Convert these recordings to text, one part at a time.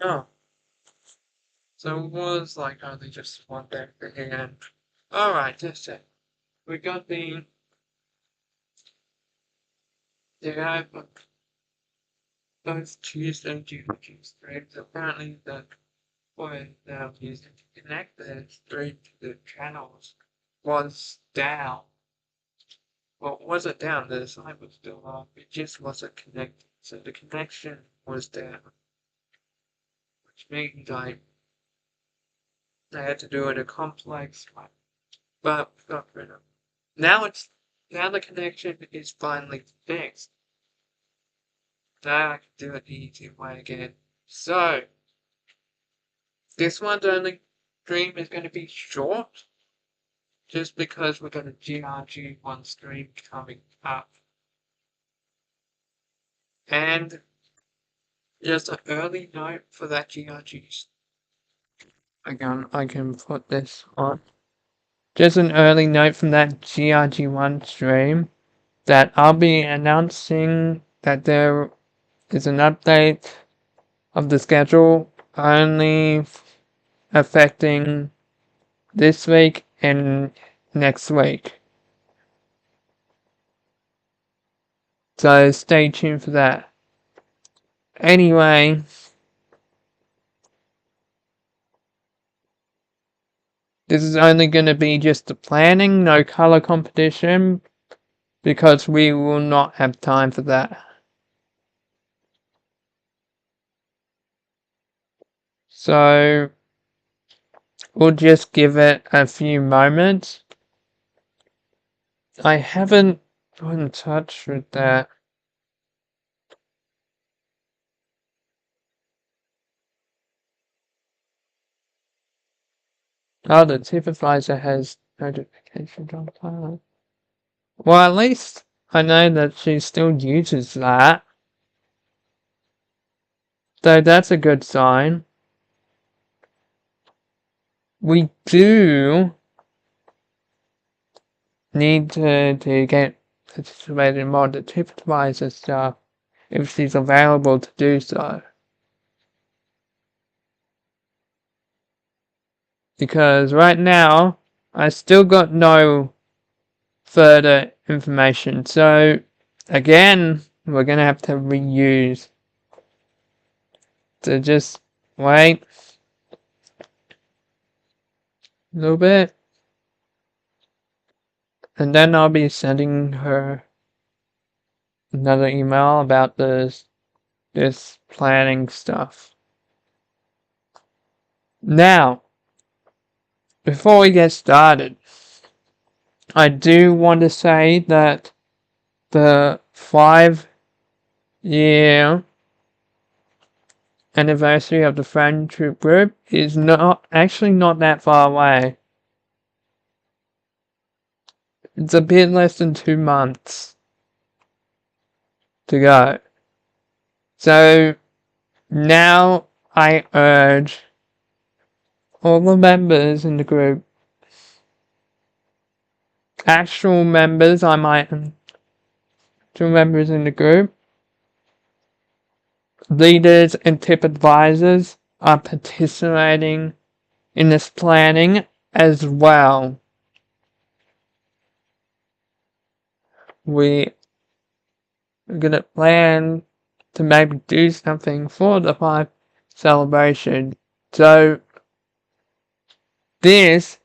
Oh, so it was like only just one day thing and alright, that's it. We got the have both Tuesday and Tuesday streams. Apparently the point now using to connect the stream to the channels was down. Well, it wasn't down, the site was still up, it just wasn't connected. So the connection was down, which means I had to do it a complex way. But we got rid of it. Now the connection is finally fixed. Now I can do it the easy way again. So this one's only stream is going to be short, just because we've got a GRG1 stream coming up. And just an early note for that GRG. Again, I can put this on. Just an early note from that GRG1 stream that I'll be announcing that there is an update of the schedule only affecting this week and next week. So stay tuned for that. Anyway, this is only going to be just the planning, no color competition, because we will not have time for that. So we'll just give it a few moments. I haven't got in touch with that. Oh, the supervisor has notifications on file. Well, at least I know that she still uses that. So that's a good sign. We do need to get participated in more of the supervisor stuff if she's available to do so. Because right now, I still got no further information. So, again, we're going to have to reuse. So just wait a little bit. And then I'll be sending her another email about this planning stuff. Now, before we get started, I do want to say that the 5-year anniversary of the friendship group is not that far away. It's a bit less than 2 months to go. So now I urge all the members in the group, actual members in the group, leaders and tip advisors are participating in this planning as well. We are going to plan to maybe do something for the 5 celebration. So this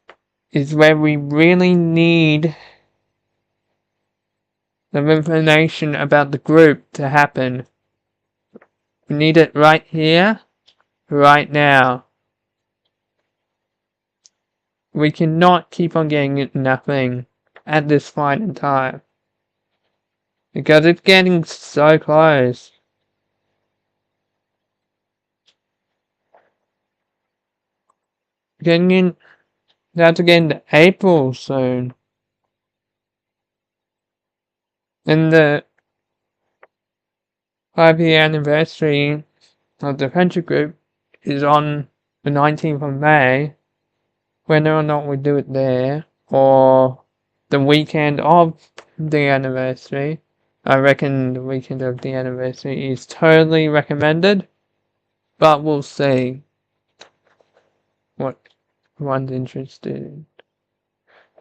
is where we really need the information about the group to happen. We need it right here, right now. We cannot keep on getting nothing at this point in time, because it's getting so close. Getting in, have to get into April soon. And the 5-year anniversary of the friendship group is on the 19th of May. Whether or not we do it there, or the weekend of the anniversary, I reckon the weekend of the anniversary is totally recommended. But we'll see what one's interested in.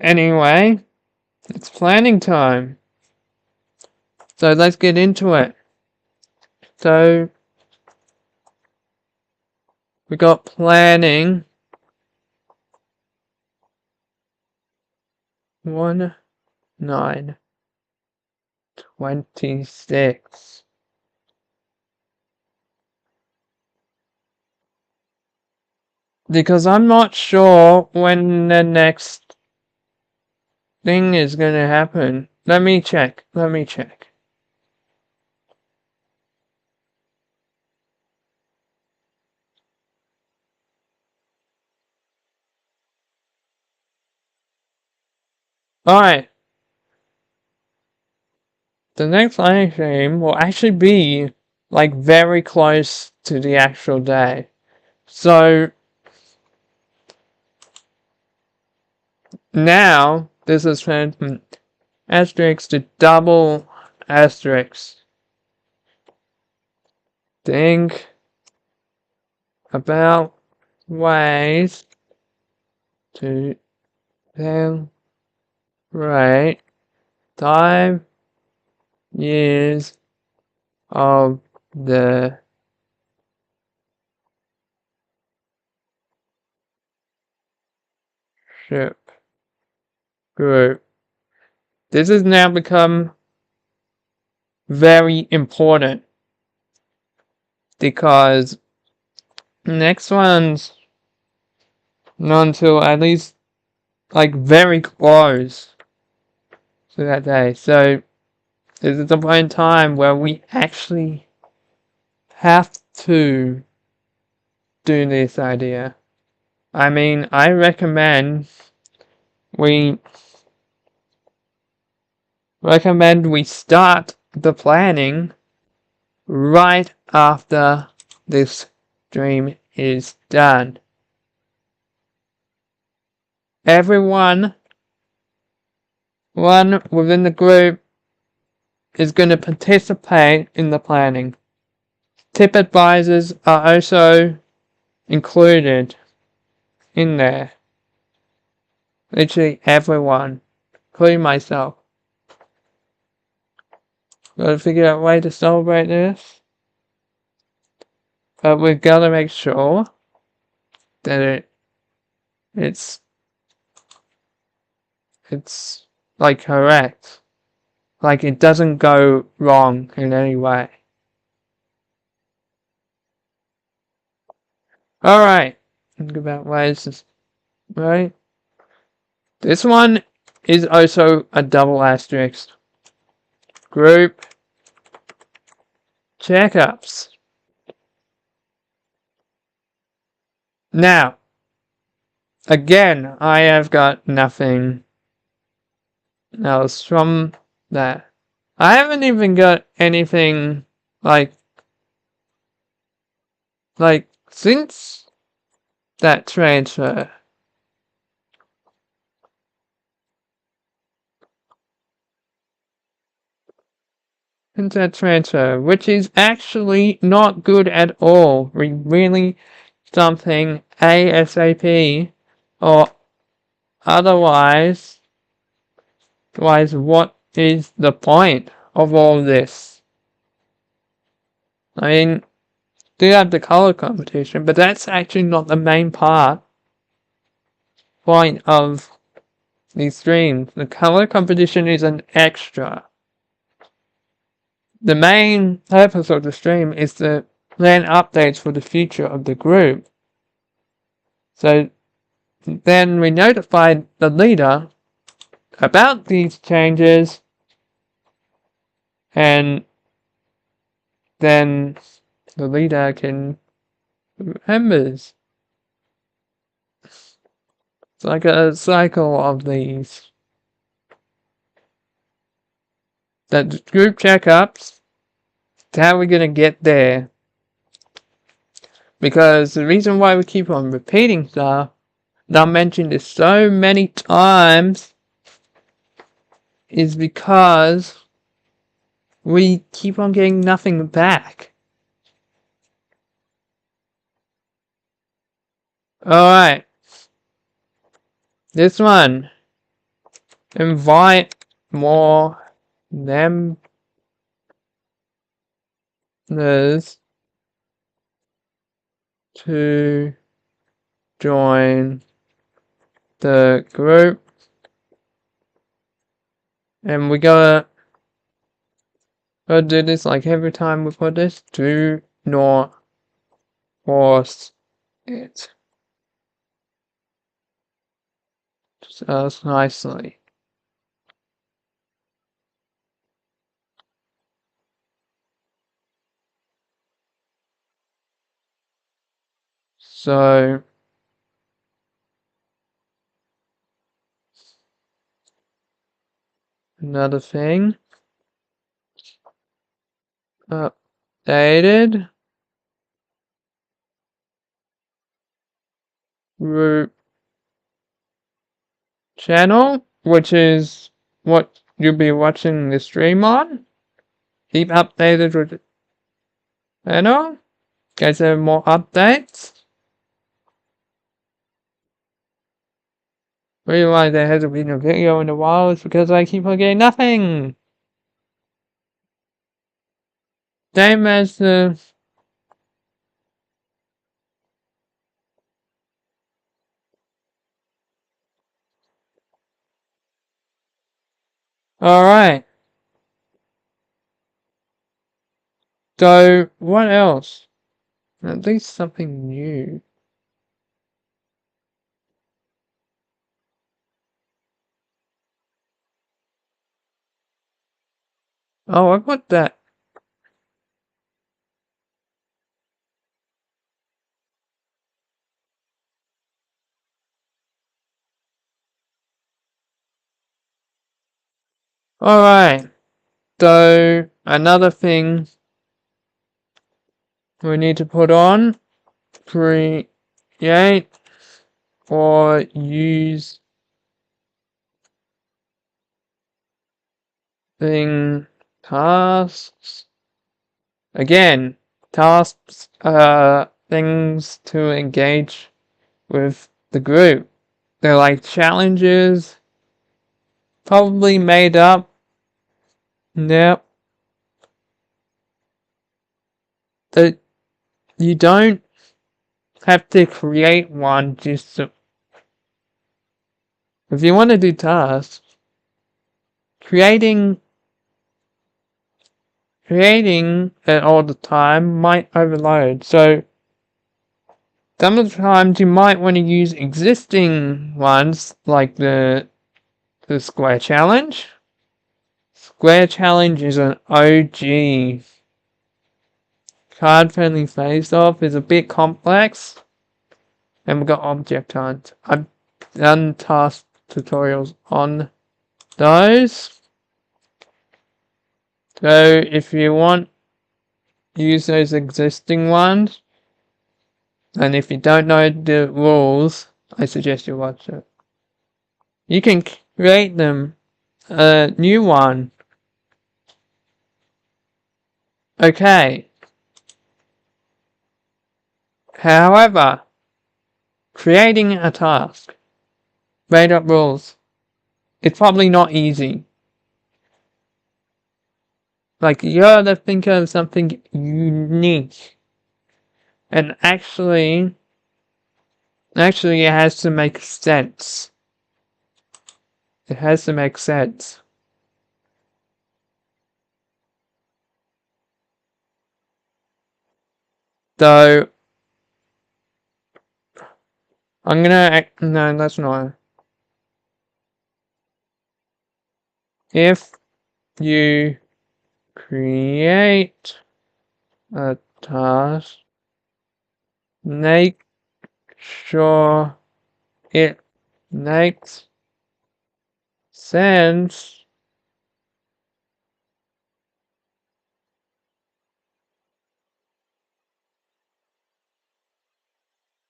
Anyway, it's planning time. So let's get into it. So we got planning 1926. Because I'm not sure when the next thing is gonna happen. Let me check. Alright. The next live stream will actually be like very close to the actual day. So now this is from asterisk to double asterisk. Think about ways to celebrate 5 years of the ship group. This has now become very important because next one's not until at least like very close to that day. So this is the point in time where we actually have to do this idea. I mean, I recommend we start the planning right after this stream is done. Everyone within the group is going to participate in the planning. Tip advisors are also included in there. Literally everyone, including myself. Gotta figure out a way to celebrate this. But we've gotta make sure that it's like correct. Like it doesn't go wrong in any way. Alright. Think about ways, right? This one is also a double asterisk. Group checkups. Now, again, I have got nothing else from that. I haven't even got anything like since that transfer. Which is actually not good at all. We really something ASAP or otherwise what is the point of all this? I mean, do have the color competition, but that's actually not the main point of these streams. The color competition is an extra. The main purpose of the stream is to plan updates for the future of the group. So then we notified the leader about these changes, and then the leader can remembers. It's like a cycle of these. The group checkups, how are we gonna get there? Because the reason why we keep on repeating stuff, and I mentioned this so many times, is because we keep on getting nothing back. Alright. This one. Invite more members to join the group. And we gotta do this like every time we put this. Do not force it. Just ask nicely. So another thing. Updated group channel, which is what you'll be watching the stream on. Keep updated with the channel. Guys, have more updates. Realize there hasn't been a video in a while. It's because I keep on getting nothing. Same as the alright. So what else? At least something new. Oh, I got that. Alright. So another thing we need to put on. Create or use tasks. Again, tasks are things to engage with the group. They're like challenges, probably made up. Yep. That you don't have to create one just to, if you want to do tasks, creating it all the time might overload. So sometimes you might want to use existing ones like the Square Challenge. Square Challenge is an OG. Card friendly face off is a bit complex. And we've got object hunt. I've done task tutorials on those. So if you want, use those existing ones. And if you don't know the rules, I suggest you watch it. You can create them a new one. Okay. However, creating a task, made up rules, it's probably not easy. Like, you gotta think of something unique. And actually it has to make sense. It has to make sense. So, I'm gonna, no, that's not. If you create a task, make sure it makes sense.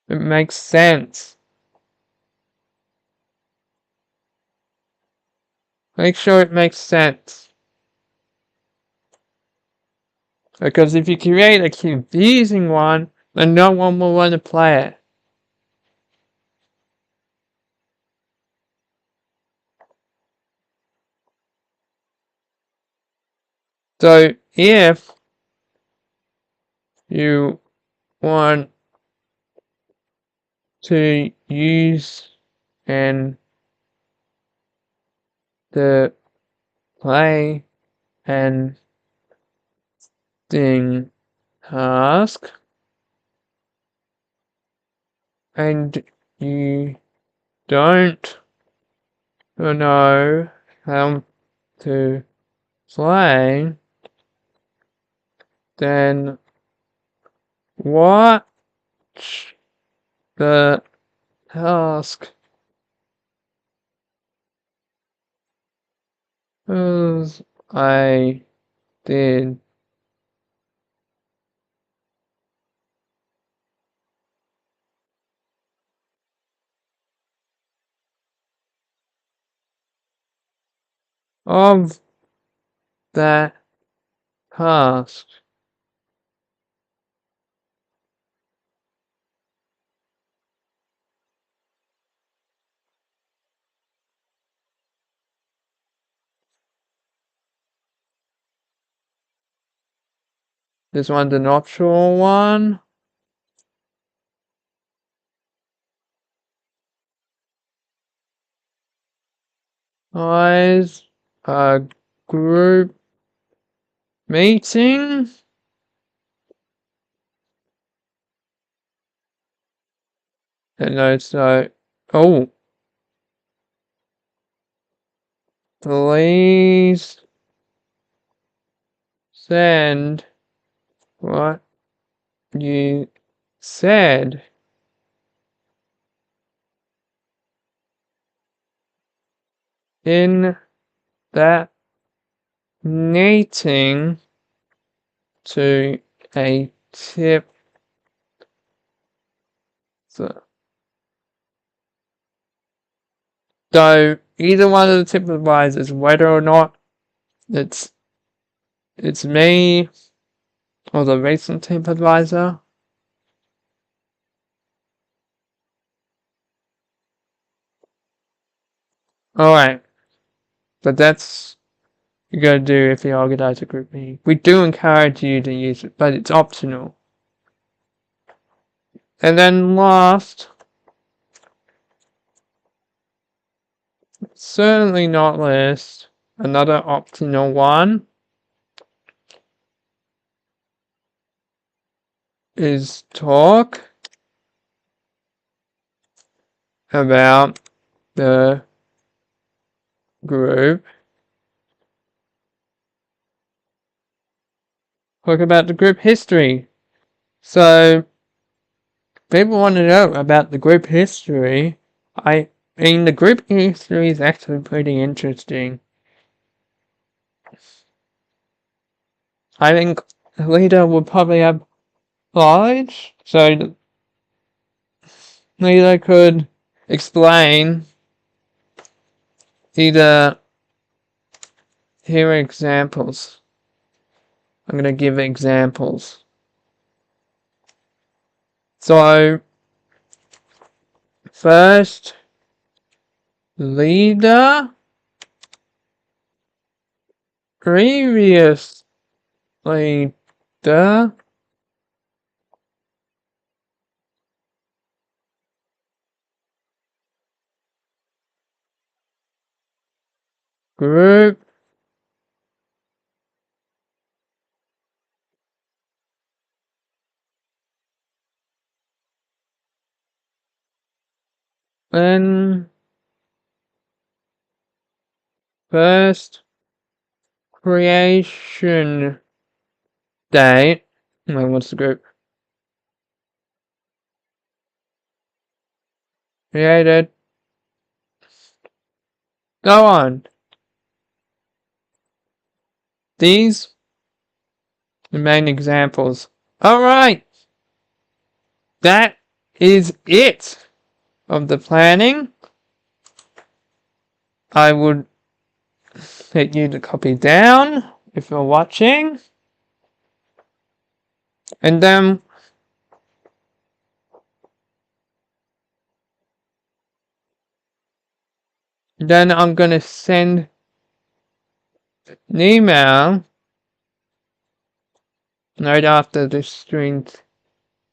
It makes sense. Make sure it makes sense. Because if you create a confusing one, then no one will want to play it. So if you want to use and the play and thing task and you don't know how to play, then watch the task as I did. Of that task. This one's an optional one. Guys, a group meeting. And no, so, oh, please send what you said. In that meeting to a tip. So either one of the tip advisors, whether or not it's me or the recent tip advisor. Alright. But that's you gotta do if you organize a group meeting. We do encourage you to use it, but it's optional. And then last, certainly not least, another optional one is talk about the group. Talk about the group history. So, people want to know about the group history. I mean, the group history is actually pretty interesting. I think the leader would probably have knowledge, so the leader could explain either. Here are examples. I'm going to give examples. So, first, leader, previous leader, group, then first creation date. What's the group? Created. Go on. These the main examples. Alright. That is it of the planning. I would hit you to copy down if you're watching. And then I'm going to send an email right after this stream's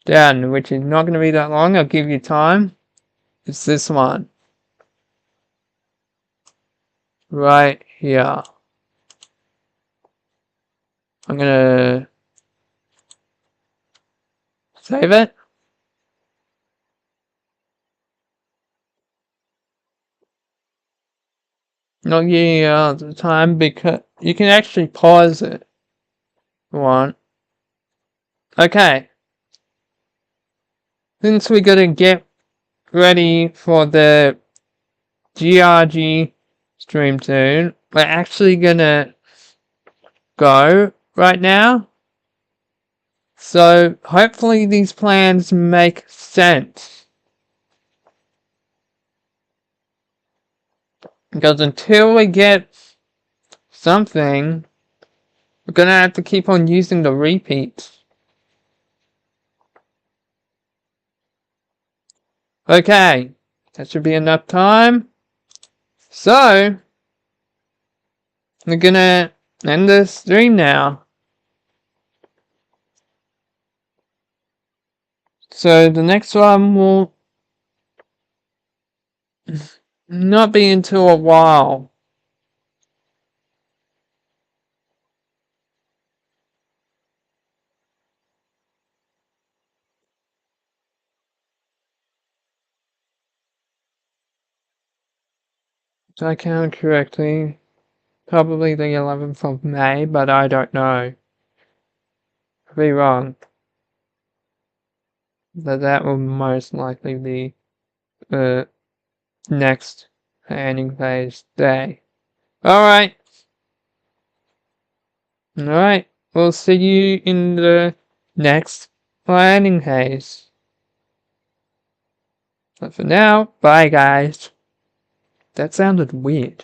done, which is not going to be that long. I'll give you time. It's this one. Right here. I'm gonna save it. Not giving you all the time because you can actually pause it. If you want. Okay. Since we're gonna get ready for the GRG stream soon, we're actually gonna go right now. So hopefully these plans make sense. Because until we get something, we're gonna have to keep on using the repeats. Okay, that should be enough time. So, we're gonna end the stream now. So the next one will not be until a while. If I count correctly, probably the 11th of May, but I don't know. Could be wrong. But that will most likely be the next planning phase day. Alright. Alright. We'll see you in the next planning phase. But for now, bye guys. That sounded weird.